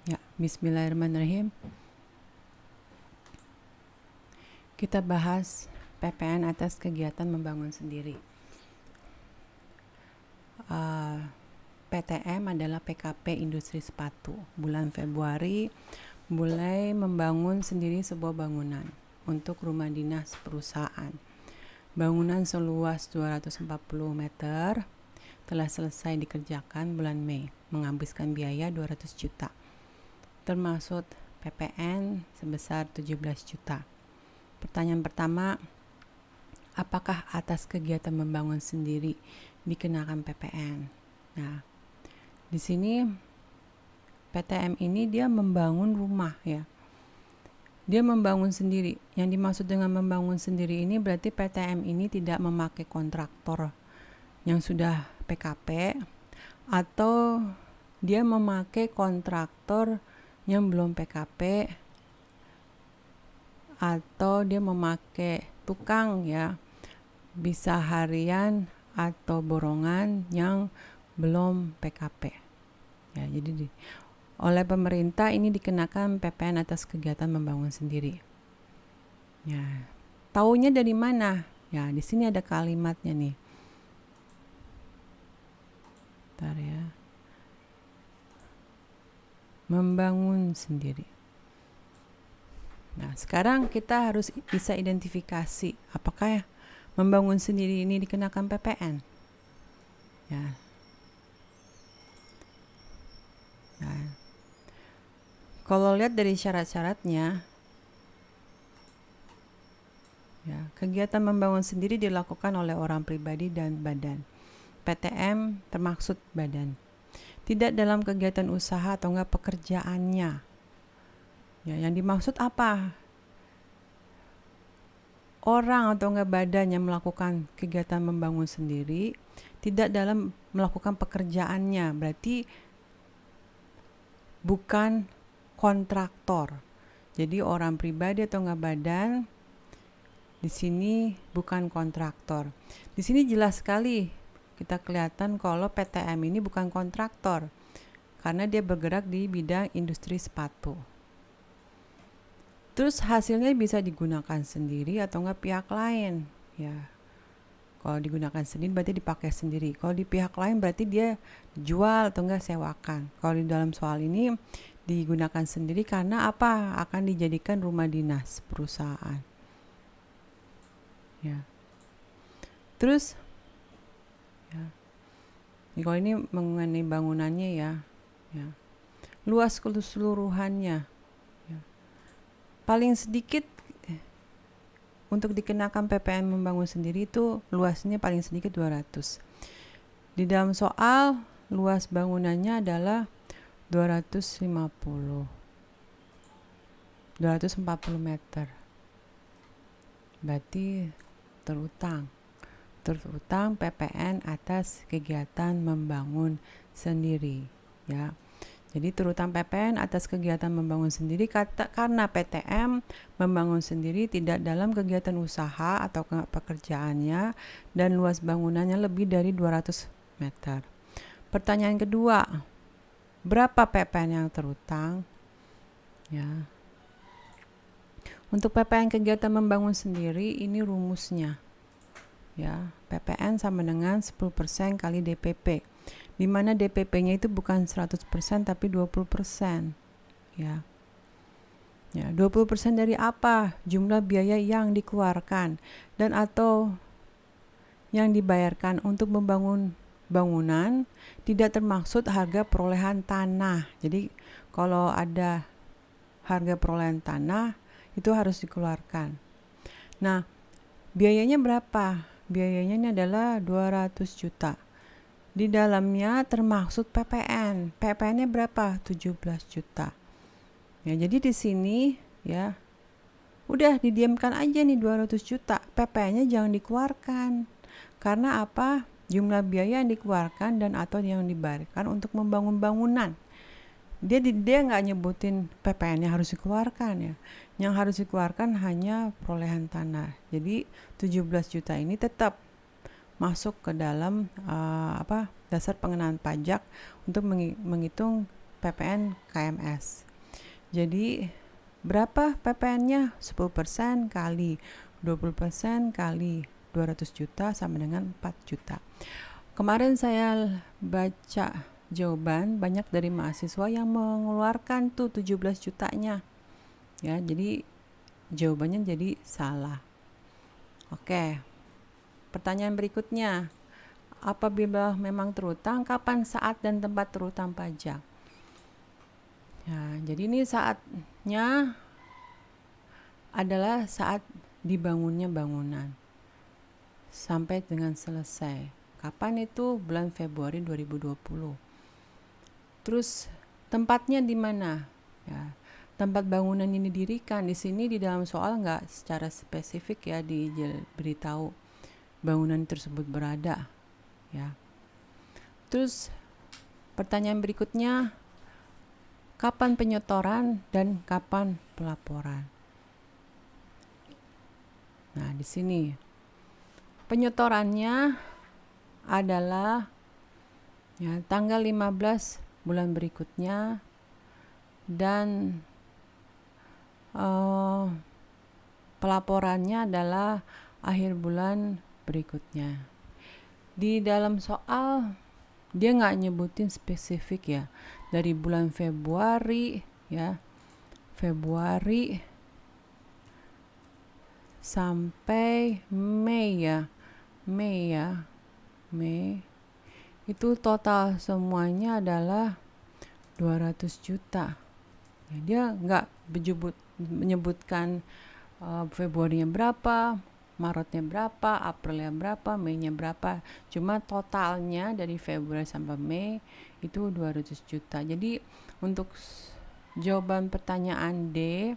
Ya, bismillahirrahmanirrahim. Kita bahas PPN atas kegiatan membangun sendiri. PTM adalah PKP Industri Sepatu. Bulan Februari mulai membangun sendiri sebuah bangunan untuk rumah dinas perusahaan. Bangunan seluas 240 meter telah selesai dikerjakan bulan Mei, menghabiskan biaya 200 juta. Termasuk PPN sebesar 17 juta. Pertanyaan pertama, apakah atas kegiatan membangun sendiri dikenakan PPN? Nah, di sini PTM ini dia membangun rumah ya. Dia membangun sendiri. Yang dimaksud dengan membangun sendiri ini berarti PTM ini tidak memakai kontraktor yang sudah PKP atau dia memakai kontraktor yang belum PKP atau dia memakai tukang ya, bisa harian atau borongan yang belum PKP ya. Jadi oleh pemerintah ini dikenakan PPN atas kegiatan membangun sendiri ya. Taunya dari mana ya? Di sini ada kalimatnya nih. Bentar ya. Membangun sendiri. Nah, sekarang kita harus bisa identifikasi apakah ya membangun sendiri ini dikenakan PPN. Ya. Nah, kalau lihat dari syarat-syaratnya, ya, kegiatan membangun sendiri dilakukan oleh orang pribadi dan badan. PTM termaksud badan. Tidak dalam kegiatan usaha atau enggak pekerjaannya. Ya, yang dimaksud apa? Orang atau enggak badan yang melakukan kegiatan membangun sendiri tidak dalam melakukan pekerjaannya, berarti bukan kontraktor. Jadi orang pribadi atau enggak badan di sini bukan kontraktor. Di sini jelas sekali kita kelihatan kalau PTM ini bukan kontraktor karena dia bergerak di bidang industri sepatu. Terus hasilnya bisa digunakan sendiri atau enggak pihak lain ya. Kalau digunakan sendiri berarti dipakai sendiri. Kalau di pihak lain berarti dia jual atau enggak sewakan. Kalau di dalam soal ini digunakan sendiri karena apa? Akan dijadikan rumah dinas perusahaan. Ya. Terus ya. Kalau ini mengenai bangunannya ya. Ya. Luas keseluruhannya. Ya. Paling sedikit untuk dikenakan PPN membangun sendiri itu luasnya paling sedikit 200. Di dalam soal luas bangunannya adalah 240 meter. Berarti terutang PPN atas kegiatan membangun sendiri ya. Jadi terutang PPN atas kegiatan membangun sendiri karena PTM membangun sendiri tidak dalam kegiatan usaha atau pekerjaannya dan luas bangunannya lebih dari 200 meter. Pertanyaan kedua, berapa PPN yang terutang? Ya. Untuk PPN kegiatan membangun sendiri ini rumusnya. Ya, PPN sama dengan 10% kali DPP. Di mana DPP-nya itu bukan 100% tapi 20%. Ya. Ya, 20% dari apa? Jumlah biaya yang dikeluarkan dan atau yang dibayarkan untuk membangun bangunan tidak termaksud harga perolehan tanah. Jadi kalau ada harga perolehan tanah itu harus dikeluarkan. Nah, biayanya berapa? Biayanya ini adalah 200 juta. Di dalamnya termaksud PPN. PPN-nya berapa? 17 juta. Ya, jadi di sini ya udah didiamkan aja nih 200 juta. PPN-nya jangan dikeluarkan. Karena apa? Jumlah biaya yang dikeluarkan dan atau yang dibayarkan untuk membangun bangunan. Dia nggak nyebutin PPN-nya harus dikeluarkan ya. Yang harus dikeluarkan hanya perolehan tanah. Jadi 17 juta ini tetap masuk ke dalam dasar pengenaan pajak untuk menghitung PPN KMS. Jadi berapa PPN-nya? 10% kali 20% kali 200 juta sama dengan 4 juta. Kemarin saya baca jawaban banyak dari mahasiswa yang mengeluarkan tuh 17 jutanya. Ya, jadi jawabannya jadi salah. Oke. Pertanyaan berikutnya. Apabila memang terutang, kapan saat dan tempat terutang pajak? Ya, jadi ini saatnya adalah saat dibangunnya bangunan sampai dengan selesai. Kapan itu? Bulan Februari 2020. Terus tempatnya di mana? Ya, tempat bangunan ini didirikan. Di sini di dalam soal nggak secara spesifik ya diberitahu bangunan tersebut berada. Ya. Terus pertanyaan berikutnya, kapan penyetoran dan kapan pelaporan? Nah, di sini penyetorannya adalah ya, tanggal 15 bulan berikutnya dan pelaporannya adalah akhir bulan berikutnya. Di dalam soal dia nggak nyebutin spesifik ya, dari bulan Februari ya, Februari sampai Mei ya, Mei itu total semuanya adalah 200 juta. Ya, dia nggak menyebutkan Februarinya berapa, Maretnya berapa, Aprilnya berapa, Mei-nya berapa. Cuma totalnya dari Februari sampai Mei itu 200 juta. Jadi untuk jawaban pertanyaan D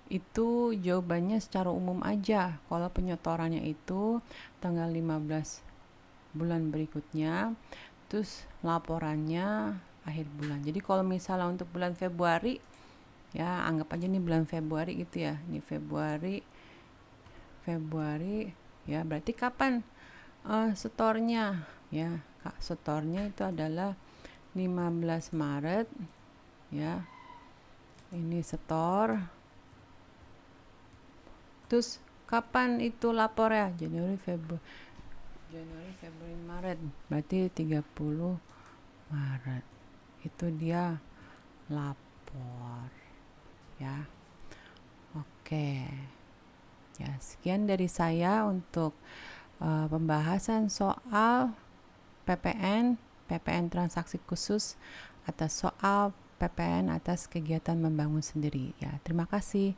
itu jawabannya secara umum aja. Kalau penyetorannya itu tanggal 15 bulan berikutnya, terus laporannya akhir bulan. Jadi kalau misalnya untuk bulan Februari, ya anggap aja nih bulan Februari gitu ya. Ini Februari ya, berarti kapan setornya? Ya, setornya itu adalah 15 Maret ya. Ini setor. Terus kapan itu lapor ya? Januari, Februari, Maret. Berarti 30 Maret. Itu dia lapor. Ya. Oke. Ya, sekian dari saya untuk pembahasan soal PPN transaksi khusus atas soal PPN atas kegiatan membangun sendiri. Ya, terima kasih.